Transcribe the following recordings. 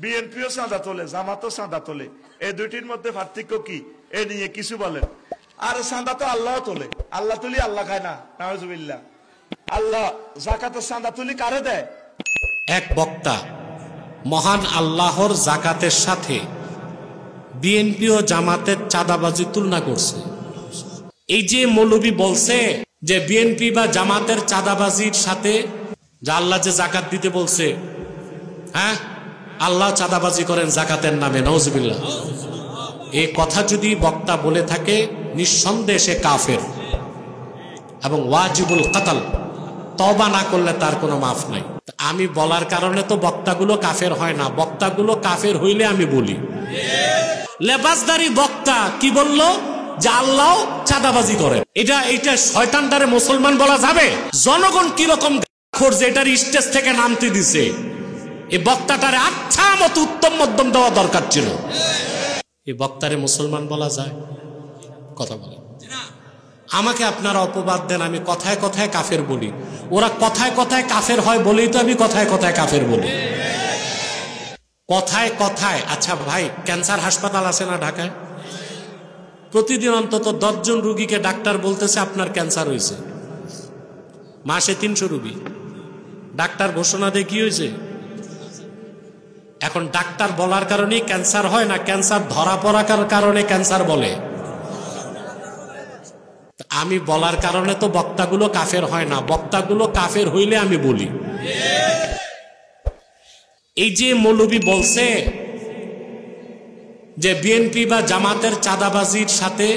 বিএনপিও চাঁদা তোলে, জামাতও চাঁদা তোলে, এই দুইটির মধ্যে পার্থক্য কি? এ নিয়ে কিছু বলেন। আর চাঁদা তো আল্লাহ তোলে, আল্লাহ তুলি আল্লাহ খায় না, নাউজুবিল্লাহ। আল্লাহ যাকাতের চাঁদা তুলি কারে দেয়? এক বক্তা মহান আল্লাহর যাকাতের সাথে বিএনপি ও জামাতের চাঁদাবাজি তুলনা করছে। এই যে মৌলবী বলছে যে বিএনপি বা জামাতের চাঁদাবাজির সাথে যে আল্লাহ যে যাকাত দিতে বলছে, হ্যাঁ আল্লাহ চাঁদাবাজি করেন যাকাতের নামে, নাউজুবিল্লাহ। এই কথা যদি বক্তা বলে থাকে নিঃসন্দেহে সে কাফের এবং ওয়াজিবুল কতল, তওবা না করলে তার কোনো মাফ নাই। আমি বলার কারণে তো বক্তাগুলো কাফের হয় না, বক্তাগুলো কাফের হইলে আমি বলি। লেবাসদারি বক্তা কি বলল? যে আল্লাহ চাঁদাবাজি করে। এটা শয়তানটারে মুসলমান বলা যাবে? জনগণ কিরকম যে এটার স্টেজ থেকে নামতে দিছে, এই বক্তাটারে আচ্ছা মতো উত্তম মধ্যম দেওয়া দরকার ছিল। এই বক্তারে মুসলমান বলা যায়? কথা বলে আমাকে আপনারা অপবাদ দেন, আমি কথায় কথায় কাফের বলি। ওরা কথায় কথায় কাফের হয় বলেই তো আমি কথায় কথায় কাফের বলি, কথায় কথায়। আচ্ছা ভাই, ক্যান্সার হাসপাতাল আছে না ঢাকায়? প্রতিদিন অন্তত 10 জন রুগীকে ডাক্তার বলতেছে আপনার ক্যান্সার হয়েছে। মাসে 300 রুগী। ডাক্তার ঘোষণা দিয়ে কি হয়েছে? এখন ডাক্তার বলার কারণেই ক্যান্সার হয় না, ক্যান্সার ধরা পড়ার কারণে ক্যান্সার বলে? আমি বলার কারণে তো বক্তাগুলো কাফের হয় না, বক্তাগুলো কাফের হইলে আমি বলি। এই যে মৌলবী বলছে যে বিএনপি বা জামাতের চাঁদাবাজির সাথে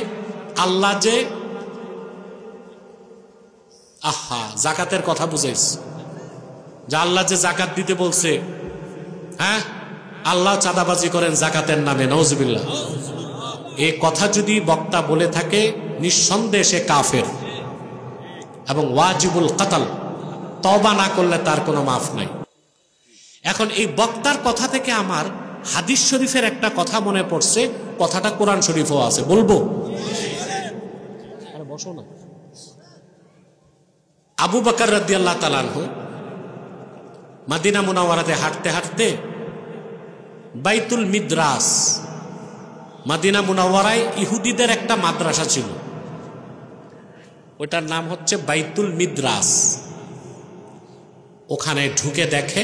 আল্লাহ যে যাকাতের কথা বুঝাইছে, যে আল্লাহ যে যাকাত দিতে বলছে, হ্যাঁ আল্লাহ চাঁদাবাজি করেন যাকাতের নামে, নাউজুবিল্লাহ। এই কথা যদি বক্তা বলে থাকে নিঃসন্দেহে সে কাফের এবং ওয়াজিবুল কতল, তওবা না করলে তার কোনো মাফ নাই। এখন এই বক্তার কথা থেকে আমার হাদিস শরীফের একটা কথা মনে পড়ছে, কথাটা কোরআন শরীফও আছে, বলবো? আরে বসো না। আবু বকর রাদিয়াল্লাহু তাআলা আনহু মদিনা মুনাওয়ারাতে হাঁটতে হাঁটতে বাইতুল মিদ্রাস, মদিনা মুনাওয়ারায় ইহুদিদের একটা মাদ্রাসা ছিল, ওটার নাম হচ্ছে বাইতুল মিদ্রাস। ওখানে ঢুকে দেখে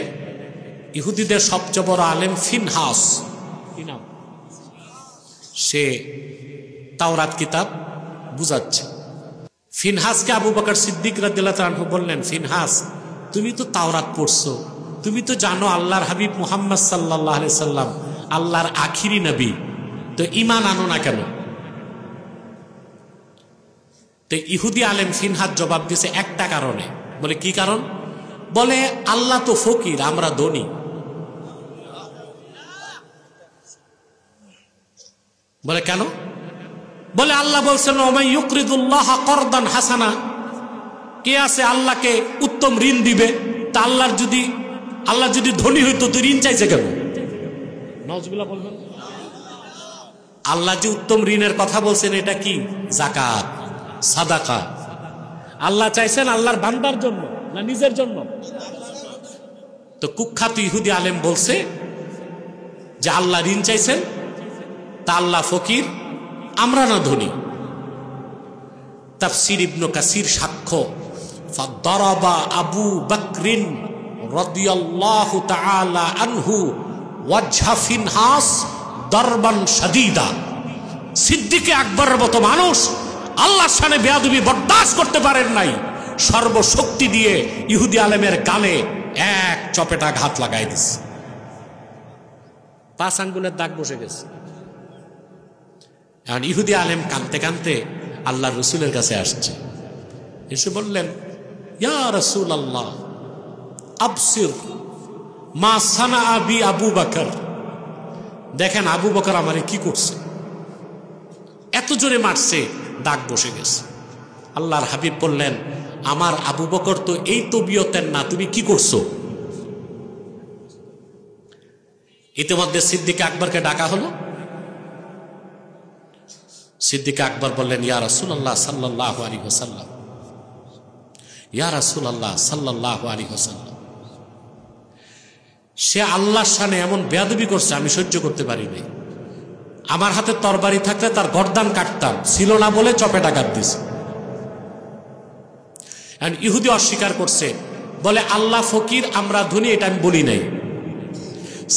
ইহুদিদের সবচেয়ে বড় আলেম ফিনহাস, সে তাওরাত কিতাব বুঝাচ্ছে। ফিনহাসকে আবু বকর সিদ্দিক রাদিয়াল্লাহু তাআলা আনহু বললেন, ফিনহাস তুমি তো তাওরাত পড়ছো, তুমি তো জানো আল্লাহর হাবিব মুহাম্মদ সাল্লাল্লাহু আলাইহি সাল্লাম আল্লাহর আখিরি নবী, তো ঈমান আনো না কেন? তো ইহুদি আলেম ফিনহাস জবাব দিয়েছে একটা কারণে। বলে কি কারণ? বলে আল্লাহ তো ফকির, আমরা ধনী। বলে কেন? বলে আল্লাহ বলছেন ওমাই ইউকরিদুল্লাহ করদান হাসানা, কে আছে আল্লাহকে উত্তম ঋণ দিবে? তা আল্লাহ যদি ধনী হইতো তো ঋণ চাইছে কেন? নাউজুবিল্লাহ বলবেন। আল্লাহ যে উত্তম ঋণের কথা বলছেন এটা কি? যাকাত, সাদাকা। আল্লাহ চাইছেন আল্লাহর বান্দার জন্য না নিজের জন্য? তো কুখ্যাত ইহুদি আলেম বলছে যে আল্লাহ ঋণ চাইছেন, তা আল্লাহ ফকির, আমরা না ধনী। তাফসীর ইবনে কাসির সাক্ষ্য, ফাদরাবা আবু বকরিন রাদিয়াল্লাহু তাআলা আনহু ওয়াজহা ফিনহাস দরবান শাদীদা। সিদ্দিক আকবরের মতো মানুষ আল্লাহর শানে বেয়াদবি বরদাস্ত করতে পারেন নাই, সর্বশক্তি দিয়ে ইহুদি আলেমের গালে এক চপেটা ঘাত লাগাই দিছে, 5 আঙ্গুলের দাগ বসে গেছে। এখন ইহুদি আলেম কাঁদতে কাঁদতে আল্লাহর রসুলের কাছে আসছে, এসে বললেন, ইয়া রাসূলুল্লাহ আবসির মা সানা আবি আবু বকর, দেখেন আবু বকর আমারে কি করছে, এত জোরে মারছে, দাগ বসে গেছে। আল্লাহর হাবিব বললেন, আমার আবু বকর তো এই তবিয়তের না, তুমি কি করছো? ইতিমধ্যে সিদ্দিক আকবরকে ডাকা হলো। সিদ্দিক আকবর বললেন, ইয়া রাসূলুল্লাহ সাল্লাল্লাহু আলাইহি ওয়াসাল্লাম, ইয়া রাসূলুল্লাহ সাল্লাল্লাহু আলাইহি ওয়াসাল্লাম, সে আল্লাহর সামনে এমন বেয়াদবি করছে আমি সহ্য করতে পারি নাই। আমার হাতে তরবারি থাকলে তার গর্দান কাটতাম, ছিল না বলে চপে টাকাত দিছে। ইহুদি অস্বীকার করছে, বলে আল্লাহ ফকির আমরা ধনী, এটা আমি বলি নাই।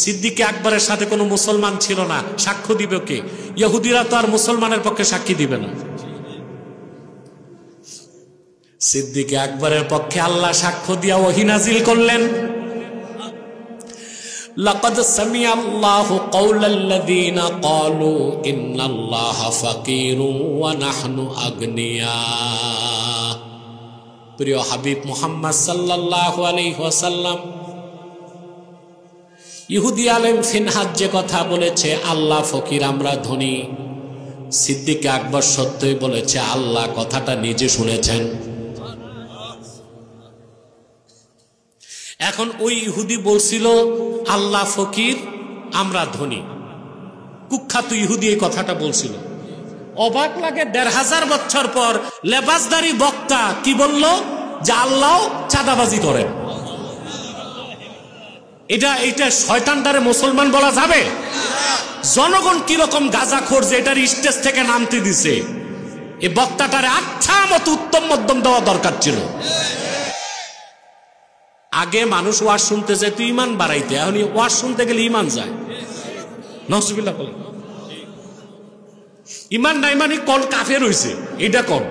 সিদ্দিক আকবরের সাথে কোনো মুসলমান ছিল না, সাক্ষ্য দিবে কে? ইহুদিরা তো আর মুসলমানের পক্ষে সাক্ষী দিবে না। সিদ্দিক আকবরের পক্ষে আল্লাহ সাক্ষ্য দিয়া ওহী নাজিল করলেন, লাকাদ সামিআল্লাহু কাওলাল্লাযীনা ক্বালু ইন্নাল্লাহা ফাকীরুন ওয়া নাহনু আগনিয়া। প্রিয় হাবিব মুহাম্মদ সাল্লাল্লাহু আলাইহি ওয়াসাল্লাম, ইহুদি আলেম ফিনহাস যে কথা বলেছে আল্লাহ ফকির আমরা ধনী, সিদ্দিক আকবর সত্যই বলেছে, আল্লাহ কথাটা নিজে শুনেছেন। এখন ওই ইহুদি বলছিল আল্লাহ ফকির আমরা ধনী, কুখ্যাত ইহুদি এই কথাটা বলছিল। অবাক লাগে ১৫০০ বছর পর লেবাসদারি বক্তা কি বলল, যে আল্লাহ চাঁদাবাজি করেন। এটা শয়তানটারে মুসলমান বলা যাবে? জনগণ কিরকম গাঁজাখোর যে এটার স্টেজ থেকে নামতে দিছে, এই বক্তাটারে আচ্ছা মতো উত্তম মধ্যম দেওয়া দরকার ছিল। আগে মানুষ ওয়াজ শুনতে যায় তুই ইমান বাড়াইতে, এখন ওয়াজ শুনতে গেলে ইমান যায়। নজরুল্লাহ বলে ইমান নাই মানে কোন কাফের হইছে, এটা কোন